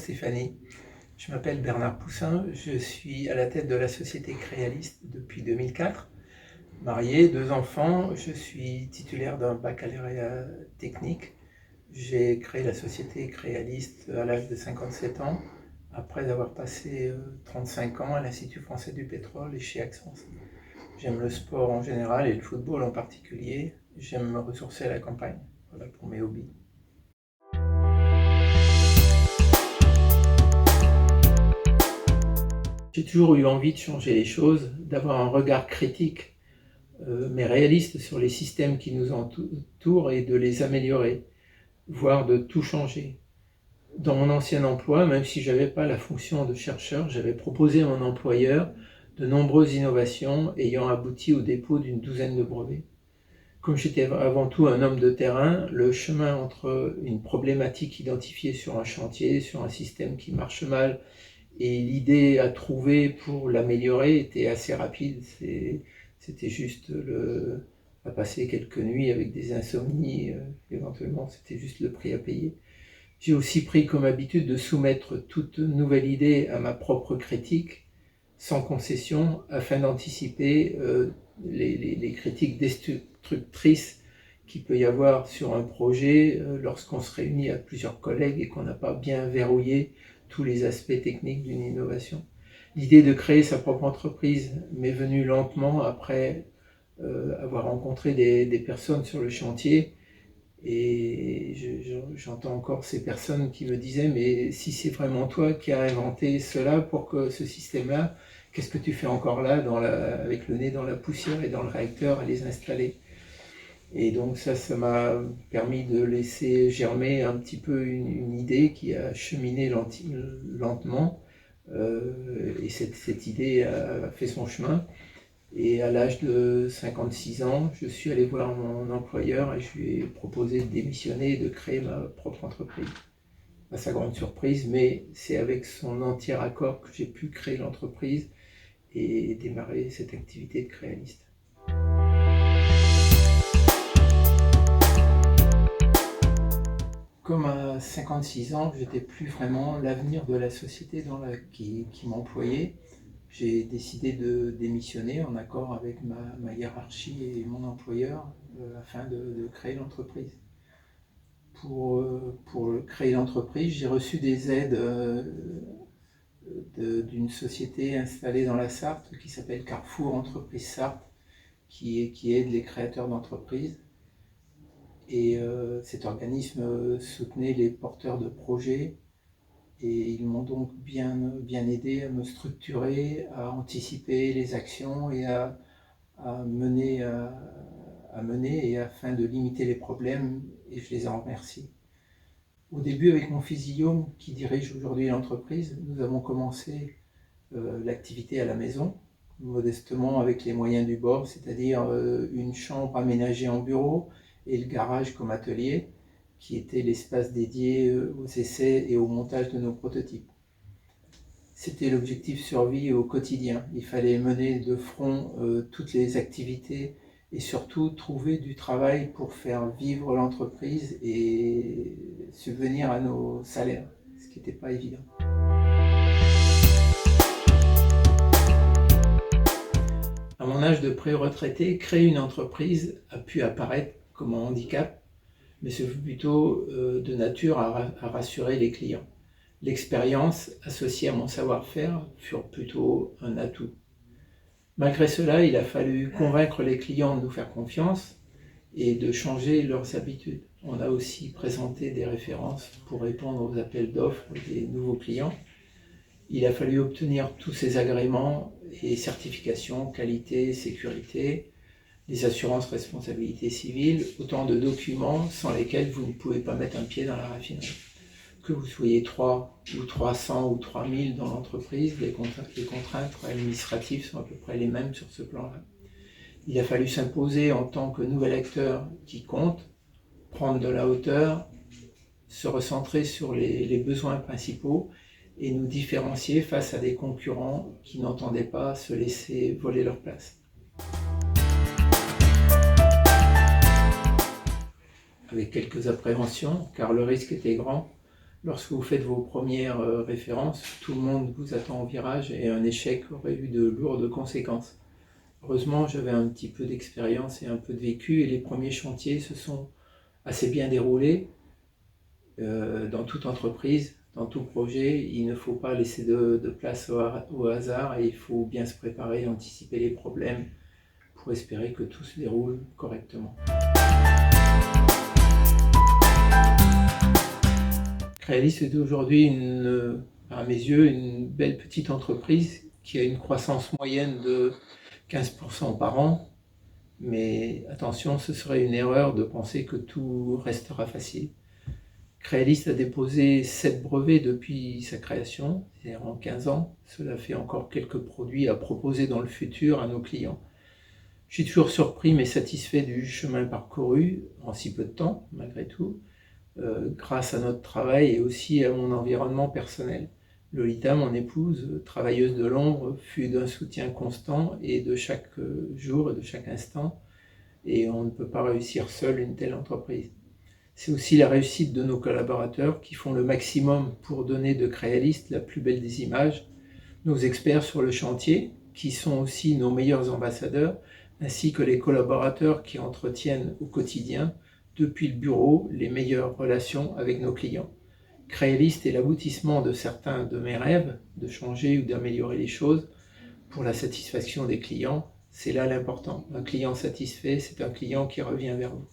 Stéphanie. Je m'appelle Bernard Poussin, je suis à la tête de la société Créaliste depuis 2004. Marié, 2 enfants, je suis titulaire d'un baccalauréat technique. J'ai créé la société Créaliste à l'âge de 57 ans, après avoir passé 35 ans à l'Institut français du pétrole et chez Axens. J'aime le sport en général et le football en particulier. J'aime me ressourcer à la campagne. Voilà pour mes hobbies. J'ai toujours eu envie de changer les choses, d'avoir un regard critique, mais réaliste sur les systèmes qui nous entourent et de les améliorer, voire de tout changer. Dans mon ancien emploi, même si je n'avais pas la fonction de chercheur, j'avais proposé à mon employeur de nombreuses innovations ayant abouti au dépôt d'une douzaine de brevets. Comme j'étais avant tout un homme de terrain, le chemin entre une problématique identifiée sur un chantier, sur un système qui marche mal, et l'idée à trouver pour l'améliorer était assez rapide. C'était juste à passer quelques nuits avec des insomnies, éventuellement c'était juste le prix à payer. J'ai aussi pris comme habitude de soumettre toute nouvelle idée à ma propre critique, sans concession, afin d'anticiper les critiques destructrices qu'il peut y avoir sur un projet lorsqu'on se réunit à plusieurs collègues et qu'on n'a pas bien verrouillé tous les aspects techniques d'une innovation. L'idée de créer sa propre entreprise m'est venue lentement après avoir rencontré des personnes sur le chantier, et j'entends encore ces personnes qui me disaient « mais si c'est vraiment toi qui as inventé cela pour que ce système-là, qu'est-ce que tu fais encore là avec le nez dans la poussière et dans le réacteur à les installer ?» Et donc ça m'a permis de laisser germer un petit peu une idée qui a cheminé lentement, et cette idée a fait son chemin. Et à l'âge de 56 ans, je suis allé voir mon employeur et je lui ai proposé de démissionner et de créer ma propre entreprise. À sa grande surprise, mais c'est avec son entier accord que j'ai pu créer l'entreprise et démarrer cette activité de créaliste. Comme à 56 ans, je n'étais plus vraiment l'avenir de la société qui m'employait, j'ai décidé de démissionner en accord avec ma hiérarchie et mon employeur afin de créer l'entreprise. Pour créer l'entreprise, j'ai reçu des aides d'une société installée dans la Sarthe qui s'appelle Carrefour Entreprise Sarthe, qui aide les créateurs d'entreprises. Et cet organisme soutenait les porteurs de projets, et ils m'ont donc bien aidé à me structurer, à anticiper les actions et à mener et afin de limiter les problèmes, et je les en remercie. Au début, avec mon fils Guillaume, qui dirige aujourd'hui l'entreprise, nous avons commencé l'activité à la maison, modestement avec les moyens du bord, c'est-à-dire une chambre aménagée en bureau et le garage comme atelier, qui était l'espace dédié aux essais et au montage de nos prototypes. C'était l'objectif survie au quotidien. Il fallait mener de front toutes les activités et surtout trouver du travail pour faire vivre l'entreprise et subvenir à nos salaires, ce qui n'était pas évident. À mon âge de pré-retraité, créer une entreprise a pu apparaître comme un handicap, mais ce fut plutôt de nature à rassurer les clients. L'expérience associée à mon savoir-faire furent plutôt un atout. Malgré cela, il a fallu convaincre les clients de nous faire confiance et de changer leurs habitudes. On a aussi présenté des références pour répondre aux appels d'offres des nouveaux clients. Il a fallu obtenir tous ces agréments et certifications, qualité, sécurité, les assurances responsabilité civile, autant de documents sans lesquels vous ne pouvez pas mettre un pied dans la raffinerie. Que vous soyez 3 ou 300 ou 3000 dans l'entreprise, les contraintes administratives sont à peu près les mêmes sur ce plan-là. Il a fallu s'imposer en tant que nouvel acteur qui compte, prendre de la hauteur, se recentrer sur les besoins principaux et nous différencier face à des concurrents qui n'entendaient pas se laisser voler leur place. Avec quelques appréhensions, car le risque était grand, lorsque vous faites vos premières références, tout le monde vous attend au virage et un échec aurait eu de lourdes conséquences. Heureusement, j'avais un petit peu d'expérience et un peu de vécu et les premiers chantiers se sont assez bien déroulés. Dans toute entreprise, dans tout projet, il ne faut pas laisser de place au hasard et il faut bien se préparer, anticiper les problèmes pour espérer que tout se déroule correctement. Crealis est aujourd'hui, à mes yeux, une belle petite entreprise qui a une croissance moyenne de 15% par an. Mais attention, ce serait une erreur de penser que tout restera facile. Crealis a déposé 7 brevets depuis sa création, c'est-à-dire en 15 ans. Cela fait encore quelques produits à proposer dans le futur à nos clients. Je suis toujours surpris mais satisfait du chemin parcouru en si peu de temps, malgré tout, grâce à notre travail et aussi à mon environnement personnel. Lolita, mon épouse, travailleuse de l'ombre, fut d'un soutien constant et de chaque jour et de chaque instant, et on ne peut pas réussir seul une telle entreprise. C'est aussi la réussite de nos collaborateurs qui font le maximum pour donner de Crealis la plus belle des images, nos experts sur le chantier, qui sont aussi nos meilleurs ambassadeurs, ainsi que les collaborateurs qui entretiennent au quotidien, depuis le bureau, les meilleures relations avec nos clients. Crealist est l'aboutissement de certains de mes rêves, de changer ou d'améliorer les choses pour la satisfaction des clients. C'est là l'important. Un client satisfait, c'est un client qui revient vers vous.